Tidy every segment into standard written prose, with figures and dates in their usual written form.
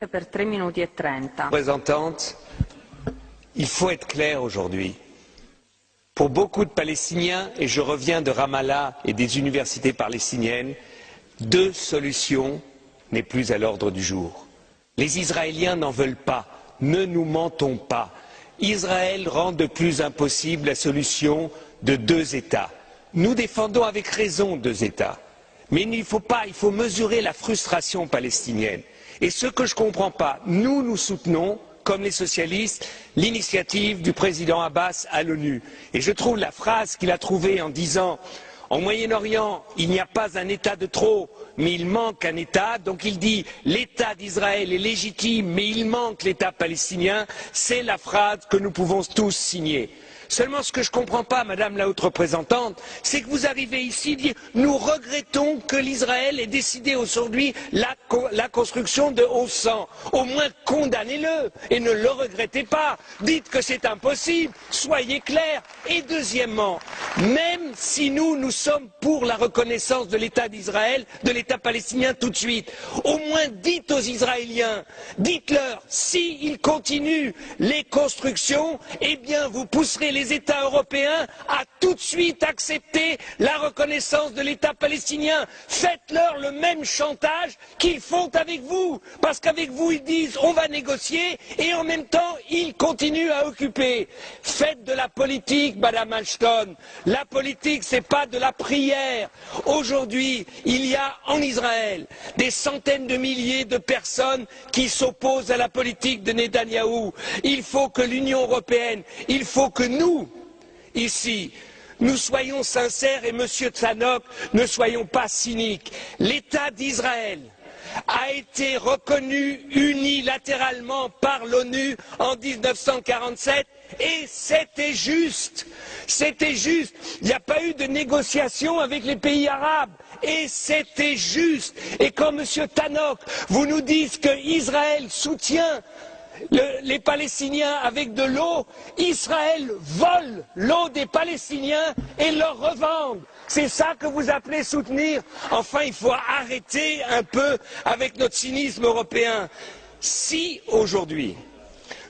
Représentante, il faut être clair aujourd'hui. Pour beaucoup de Palestiniens, et je reviens de Ramallah et des universités palestiniennes, deux solutions n'est plus à l'ordre du jour. Les Israéliens n'en veulent pas, ne nous mentons pas. Israël rend de plus impossible la solution de deux États. Nous défendons avec raison deux États. Mais il faut mesurer la frustration palestinienne. Et ce que je ne comprends pas, nous soutenons, comme les socialistes, l'initiative du président Abbas à l'ONU. Et je trouve la phrase qu'il a trouvée en disant en Moyen-Orient, il n'y a pas un État de trop, mais il manque un État. Donc il dit l'État d'Israël est légitime, mais il manque l'État palestinien. C'est la phrase que nous pouvons tous signer. Seulement, ce que je ne comprends pas, Madame la Haute Représentante, c'est que vous arrivez ici et dites nous regrettons que l'Israël ait décidé aujourd'hui la construction de 1100. Au moins condamnez-le et ne le regrettez pas. Dites que c'est impossible, soyez clairs. Et deuxièmement, même si nous sommes pour la reconnaissance de l'État d'Israël, de l'État palestinien tout de suite, au moins dites aux Israéliens, dites-leur, s'ils continuent les constructions, eh bien vous pousserez les États européens à tout de suite accepter la reconnaissance de l'État palestinien. Faites-leur le même chantage qu'ils font avec vous. Parce qu'avec vous, ils disent on va négocier et en même temps, ils continuent à occuper. Faites de la politique, Madame Ashton. La politique, ce n'est pas de la prière. Aujourd'hui, il y a en Israël des centaines de milliers de personnes qui s'opposent à la politique de Netanyahou. Il faut que l'Union européenne, il faut que nous, ici, nous soyons sincères et Monsieur Tannock, ne soyons pas cyniques. L'État d'Israël a été reconnu unilatéralement par l'ONU en 1947 et c'était juste. C'était juste. Il n'y a pas eu de négociation avec les pays arabes et c'était juste. Et quand Monsieur Tannock, vous nous dites qu'Israël soutient les Palestiniens avec de l'eau, Israël vole l'eau des Palestiniens et leur revend. C'est ça que vous appelez soutenir? Enfin, il faut arrêter un peu avec notre cynisme européen. Si aujourd'hui,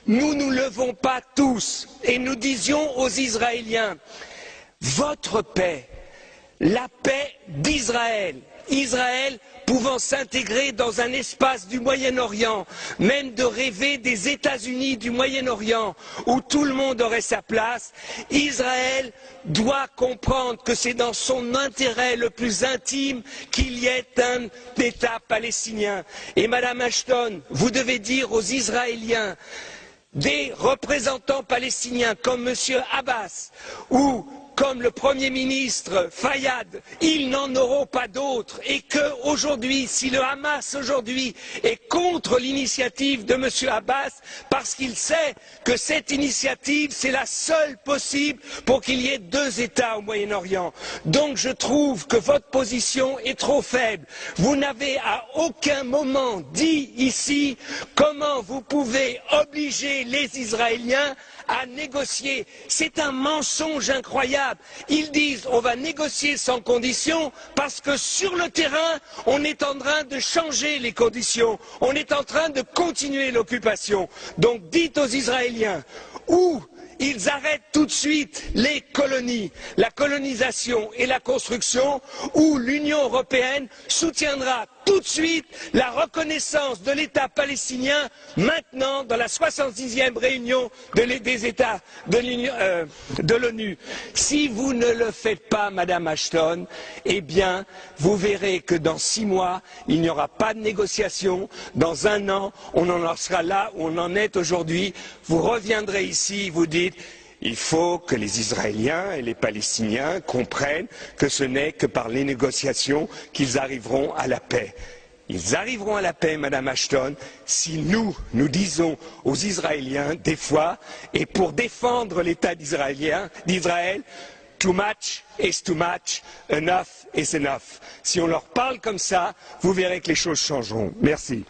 nous nous levons pas tous et nous disions aux Israéliens, votre paix, la paix d'Israël, Israël pouvant s'intégrer dans un espace du Moyen-Orient, même de rêver des États-Unis du Moyen-Orient, où tout le monde aurait sa place, Israël doit comprendre que c'est dans son intérêt le plus intime qu'il y ait un État palestinien. Et Madame Ashton, vous devez dire aux Israéliens, des représentants palestiniens comme M. Abbas ou comme le Premier ministre Fayyad, ils n'en auront pas d'autres et qu'aujourd'hui, si le Hamas aujourd'hui est contre l'initiative de M. Abbas, parce qu'il sait que cette initiative, c'est la seule possible pour qu'il y ait deux États au Moyen-Orient. Donc je trouve que votre position est trop faible. Vous n'avez à aucun moment dit ici comment vous pouvez obliger les Israéliens à négocier. C'est un mensonge incroyable. Ils disent on va négocier sans conditions parce que sur le terrain, on est en train de changer les conditions. On est en train de continuer l'occupation. Donc dites aux Israéliens où ils arrêtent tout de suite les colonies, la colonisation et la construction, où l'Union européenne soutiendra tout de suite la reconnaissance de l'État palestinien maintenant dans la 66e réunion des États de l'ONU. Si vous ne le faites pas, Madame Ashton, eh bien, vous verrez que dans 6 mois, il n'y aura pas de négociation. Dans 1 an, on en sera là où on en est aujourd'hui. Vous reviendrez ici, vous dites il faut que les Israéliens et les Palestiniens comprennent que ce n'est que par les négociations qu'ils arriveront à la paix. Ils arriveront à la paix, Madame Ashton, si nous disons aux Israéliens, des fois, et pour défendre l'État d'Israël, too much is too much, enough is enough. Si on leur parle comme ça, vous verrez que les choses changeront. Merci.